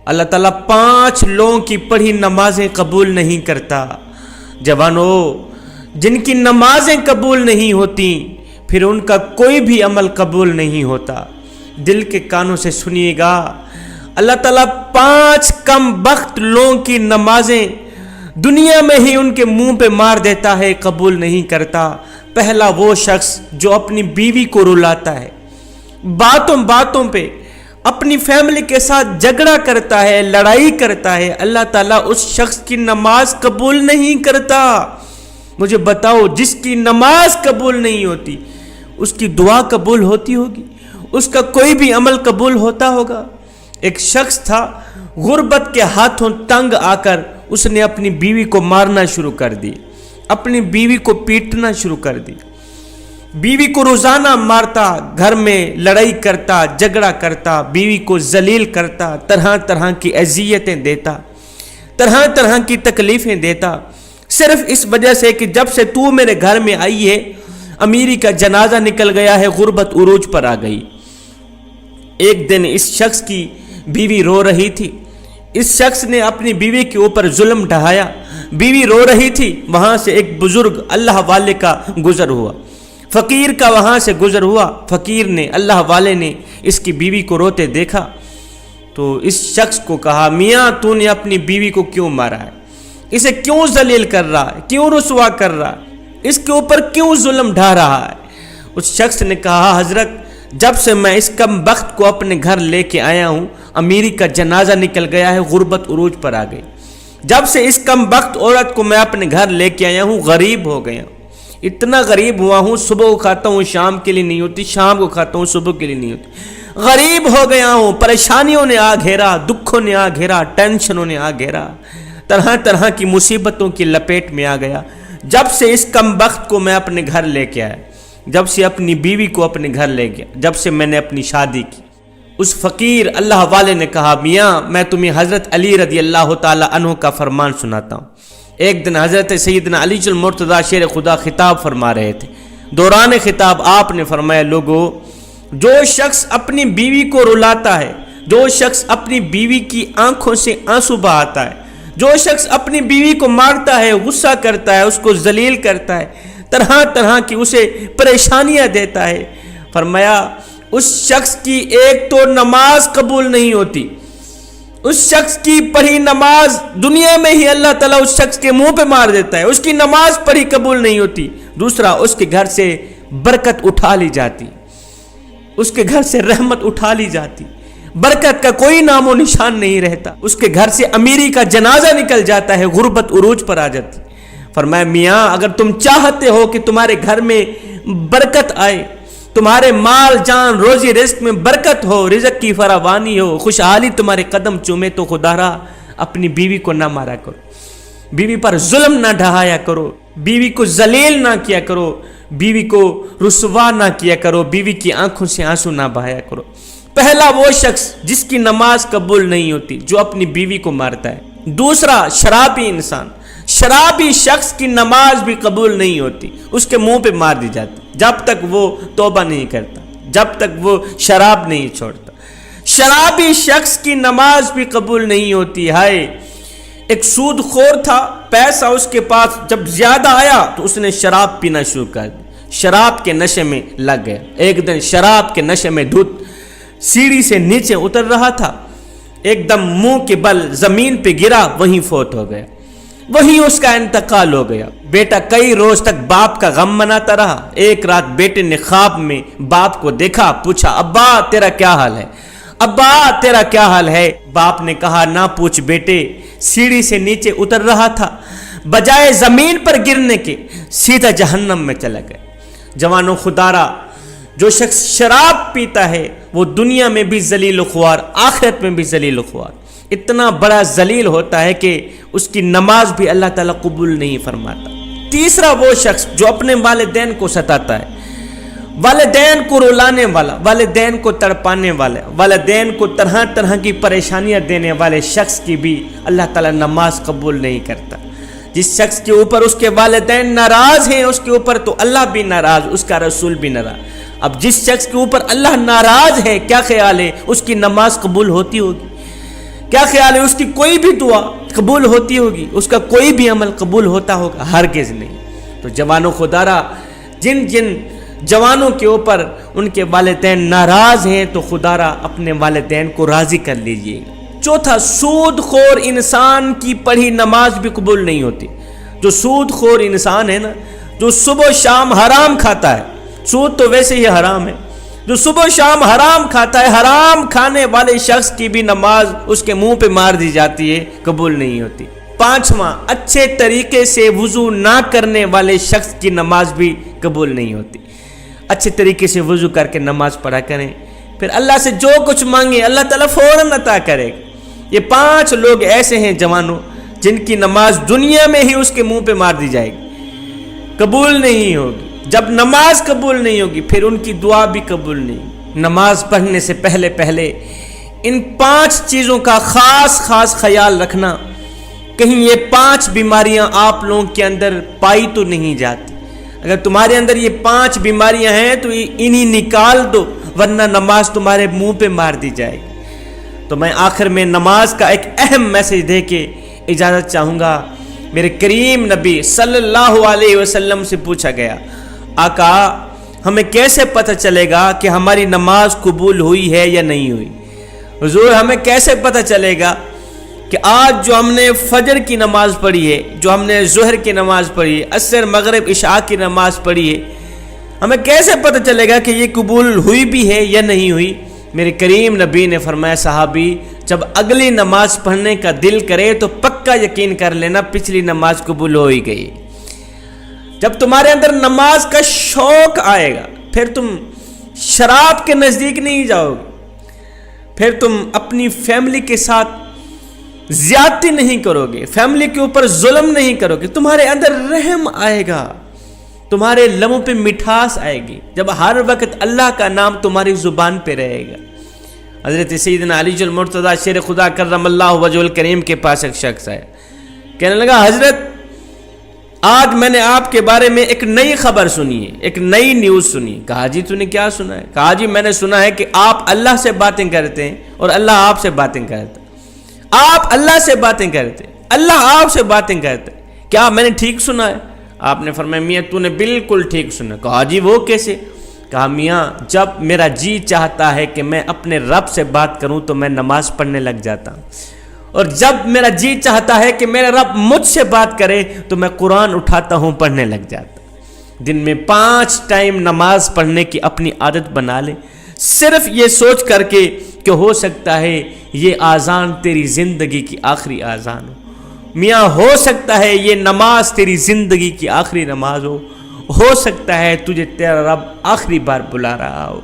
اللہ تعالیٰ 5 لوگوں کی پڑھی نمازیں قبول نہیں کرتا۔ جوانوں، جن کی نمازیں قبول نہیں ہوتی پھر ان کا کوئی بھی عمل قبول نہیں ہوتا۔ دل کے کانوں سے سنیے گا، اللہ تعالیٰ 5 کم بخت لوگوں کی نمازیں دنیا میں ہی ان کے منہ پہ مار دیتا ہے، قبول نہیں کرتا۔ پہلا وہ شخص جو اپنی بیوی کو رلاتا ہے، باتوں پہ اپنی فیملی کے ساتھ جھگڑا کرتا ہے، لڑائی کرتا ہے، اللہ تعالیٰ اس شخص کی نماز قبول نہیں کرتا۔ مجھے بتاؤ، جس کی نماز قبول نہیں ہوتی اس کی دعا قبول ہوتی ہوگی؟ اس کا کوئی بھی عمل قبول ہوتا ہوگا؟ ایک شخص تھا، غربت کے ہاتھوں تنگ آ کر اس نے اپنی بیوی کو مارنا شروع کر دی، اپنی بیوی کو پیٹنا شروع کر دی، بیوی کو روزانہ مارتا، گھر میں لڑائی کرتا، جھگڑا کرتا، بیوی کو ذلیل کرتا، طرح طرح کی اذیتیں دیتا، طرح طرح کی تکلیفیں دیتا، صرف اس وجہ سے کہ جب سے تو میرے گھر میں آئی ہے امیری کا جنازہ نکل گیا ہے، غربت عروج پر آ گئی۔ ایک دن اس شخص کی بیوی رو رہی تھی، اس شخص نے اپنی بیوی کے اوپر ظلم ڈھایا، بیوی رو رہی تھی، وہاں سے ایک بزرگ اللہ والے کا گزر ہوا، فقیر کا وہاں سے گزر ہوا، فقیر نے، اللہ والے نے اس کی بیوی کو روتے دیکھا تو اس شخص کو کہا، میاں تو نے اپنی بیوی کو کیوں مارا ہے؟ اسے کیوں ذلیل کر رہا ہے؟ کیوں رسوا کر رہا ہے؟ اس کے اوپر کیوں ظلم ڈھا رہا ہے؟ اس شخص نے کہا، حضرت جب سے میں اس کم بخت کو اپنے گھر لے کے آیا ہوں، امیری کا جنازہ نکل گیا ہے، غربت عروج پر آ گئی، جب سے اس کم بخت عورت کو میں اپنے گھر لے کے آیا ہوں غریب ہو گیا ہوں، اتنا غریب ہوا ہوں، صبح کو کھاتا ہوں شام کے لیے نہیں ہوتی، شام کو کھاتا ہوں صبح کے لیے نہیں ہوتی، غریب ہو گیا ہوں، پریشانیوں نے آ گھیرا، دکھوں نے آ گھیرا، ٹینشنوں نے آ گھیرا، طرح طرح کی مصیبتوں کی لپیٹ میں آ گیا۔ جب سے اس کم بخت کو میں اپنے گھر لے کے آیا، جب سے اپنی بیوی کو اپنے گھر لے گیا، جب سے میں نے اپنی شادی کی۔ اس فقیر اللہ والے نے کہا، میاں میں تمہیں حضرت علی رضی اللہ تعالی عنہ کا فرمان سناتا ہوں۔ ایک دن حضرت سیدنا علی المرتضیٰ شیر خدا خطاب فرما رہے تھے، دوران خطاب آپ نے فرمایا، لوگو جو شخص اپنی بیوی کو رلاتا ہے، جو شخص اپنی بیوی کی آنکھوں سے آنسو بہاتا ہے، جو شخص اپنی بیوی کو مارتا ہے، غصہ کرتا ہے، اس کو ذلیل کرتا ہے، طرح طرح کی اسے پریشانیاں دیتا ہے، فرمایا اس شخص کی ایک تو نماز قبول نہیں ہوتی، اس شخص کی پڑھی نماز دنیا میں ہی اللہ تعالیٰ اس شخص کے منہ پہ مار دیتا ہے، اس کی نماز پڑھی قبول نہیں ہوتی، دوسرا اس کے گھر سے برکت اٹھا لی جاتی، اس کے گھر سے رحمت اٹھا لی جاتی، برکت کا کوئی نام و نشان نہیں رہتا، اس کے گھر سے امیری کا جنازہ نکل جاتا ہے، غربت عروج پر آ جاتی۔ فرمایا، میاں اگر تم چاہتے ہو کہ تمہارے گھر میں برکت آئے، تمہارے مال جان روزی رزق میں برکت ہو، رزق کی فراوانی ہو، خوشحالی تمہارے قدم چومے، تو خدا را اپنی بیوی کو نہ مارا کرو، بیوی پر ظلم نہ ڈھایا کرو، بیوی کو ذلیل نہ کیا کرو، بیوی کو رسوا نہ کیا کرو، بیوی کی آنکھوں سے آنسو نہ بہایا کرو۔ پہلا وہ شخص جس کی نماز قبول نہیں ہوتی، جو اپنی بیوی کو مارتا ہے۔ دوسرا شرابی انسان، شرابی شخص کی نماز بھی قبول نہیں ہوتی، اس کے منہ پہ مار دی جاتی جب تک وہ توبہ نہیں کرتا، جب تک وہ شراب نہیں چھوڑتا۔ شرابی شخص کی نماز بھی قبول نہیں ہوتی۔ ہائے، ایک سود خور تھا، پیسہ اس کے پاس جب زیادہ آیا تو اس نے شراب پینا شروع کر دی، شراب کے نشے میں لگ گیا۔ ایک دن شراب کے نشے میں دھت سیڑھی سے نیچے اتر رہا تھا، ایک دم منہ کے بل زمین پہ گرا، وہیں فوت ہو گیا، وہیں اس کا انتقال ہو گیا۔ بیٹا کئی روز تک باپ کا غم مناتا رہا۔ ایک رات بیٹے نے خواب میں باپ کو دیکھا، پوچھا، ابا تیرا کیا حال ہے؟ ابا تیرا کیا حال ہے؟ باپ نے کہا، نہ پوچھ بیٹے، سیڑھی سے نیچے اتر رہا تھا، بجائے زمین پر گرنے کے سیدھا جہنم میں چلا گیا۔ جوانوں، خدارا جو شخص شراب پیتا ہے وہ دنیا میں بھی ذلیل و خوار، آخرت میں بھی ذلیل و خوار، اتنا بڑا ذلیل ہوتا ہے کہ اس کی نماز بھی اللہ تعالیٰ قبول نہیں فرماتا۔ تیسرا وہ شخص جو اپنے والدین کو ستاتا ہے، والدین کو رلانے والا، والدین کو تڑپانے والا، والدین کو طرح طرح کی پریشانیاں دینے والے شخص کی بھی اللہ تعالیٰ نماز قبول نہیں کرتا۔ جس شخص کے اوپر اس کے والدین ناراض ہیں، اس کے اوپر تو اللہ بھی ناراض، اس کا رسول بھی ناراض۔ اب جس شخص کے اوپر اللہ ناراض ہے، کیا خیال ہے اس کی نماز قبول ہوتی ہوگی؟ کیا خیال ہے اس کی کوئی بھی دعا قبول ہوتی ہوگی؟ اس کا کوئی بھی عمل قبول ہوتا ہوگا؟ ہرگز نہیں۔ تو جوانوں خدارا، جن جن جوانوں کے اوپر ان کے والدین ناراض ہیں تو خدارا اپنے والدین کو راضی کر لیجئے۔ چوتھا، سود خور انسان کی پڑھی نماز بھی قبول نہیں ہوتی۔ جو سود خور انسان ہے نا، جو صبح و شام حرام کھاتا ہے، سود تو ویسے ہی حرام ہے، جو صبح و شام حرام کھاتا ہے، حرام کھانے والے شخص کی بھی نماز اس کے منہ پہ مار دی جاتی ہے، قبول نہیں ہوتی۔ پانچواں، اچھے طریقے سے وضو نہ کرنے والے شخص کی نماز بھی قبول نہیں ہوتی۔ اچھے طریقے سے وضو کر کے نماز پڑھا کریں، پھر اللہ سے جو کچھ مانگیں اللہ تعالیٰ فوراً عطا کرے گا۔ یہ 5 لوگ ایسے ہیں جوانوں جن کی نماز دنیا میں ہی اس کے منہ پہ مار دی جائے گی، قبول نہیں ہوگی۔ جب نماز قبول نہیں ہوگی پھر ان کی دعا بھی قبول نہیں۔ نماز پڑھنے سے پہلے ان 5 چیزوں کا خاص خیال رکھنا، کہیں یہ 5 بیماریاں آپ لوگوں کے اندر پائی تو نہیں جاتی۔ اگر تمہارے اندر یہ 5 بیماریاں ہیں تو انہی نکال دو، ورنہ نماز تمہارے منہ پہ مار دی جائے گی۔ تو میں آخر میں نماز کا ایک اہم میسج دے کے اجازت چاہوں گا۔ میرے کریم نبی صلی اللہ علیہ وسلم سے پوچھا گیا، آقا ہمیں کیسے پتہ چلے گا کہ ہماری نماز قبول ہوئی ہے یا نہیں ہوئی؟ حضور ہمیں کیسے پتہ چلے گا کہ آج جو ہم نے فجر کی نماز پڑھی ہے، جو ہم نے ظہر کی نماز پڑھی ہے، عصر مغرب عشاء کی نماز پڑھی ہے، ہمیں کیسے پتہ چلے گا کہ یہ قبول ہوئی بھی ہے یا نہیں ہوئی؟ میرے کریم نبی نے فرمایا، صحابی جب اگلی نماز پڑھنے کا دل کرے تو پکا یقین کر لینا پچھلی نماز قبول ہو ہی گئی۔ جب تمہارے اندر نماز کا شوق آئے گا پھر تم شراب کے نزدیک نہیں جاؤ گے، پھر تم اپنی فیملی کے ساتھ زیادتی نہیں کرو گے، فیملی کے اوپر ظلم نہیں کرو گے، تمہارے اندر رحم آئے گا، تمہارے لبوں پہ مٹھاس آئے گی جب ہر وقت اللہ کا نام تمہاری زبان پہ رہے گا۔ حضرت سیدنا علی المرتضیٰ شیر خدا کرم اللہ وجہ الکریم کے پاس ایک شخص آیا، کہنے لگا، حضرت آج میں نے آپ کے بارے میں ایک نئی خبر سنی ہے، ایک نئی نیوز سنی ہے۔ کہا جی تو نے کیا سنا ہے؟ کہا جی میں نے سنا ہے کہ آپ اللہ سے باتیں کرتے ہیں اور اللہ آپ سے باتیں کرتا ہے۔ آپ اللہ سے باتیں کرتے ہیں، اللہ آپ سے باتیں کرتے ہیں، کیا میں نے ٹھیک سنا ہے؟ آپ نے فرمایا، میاں تو نے بالکل ٹھیک سنا۔ کہا جی وہ کیسے؟ کہا میاں جب میرا جی چاہتا ہے کہ میں اپنے رب سے بات کروں تو میں نماز پڑھنے لگ جاتا ہوں، اور جب میرا جی چاہتا ہے کہ میرا رب مجھ سے بات کرے تو میں قرآن اٹھاتا ہوں پڑھنے لگ جاتا ہوں۔ دن میں 5 ٹائم نماز پڑھنے کی اپنی عادت بنا لے، صرف یہ سوچ کر کے کہ ہو سکتا ہے یہ آذان تیری زندگی کی آخری آذان ہو، میاں ہو سکتا ہے یہ نماز تیری زندگی کی آخری نماز ہو سکتا ہے تجھے تیرا رب آخری بار بلا رہا ہو۔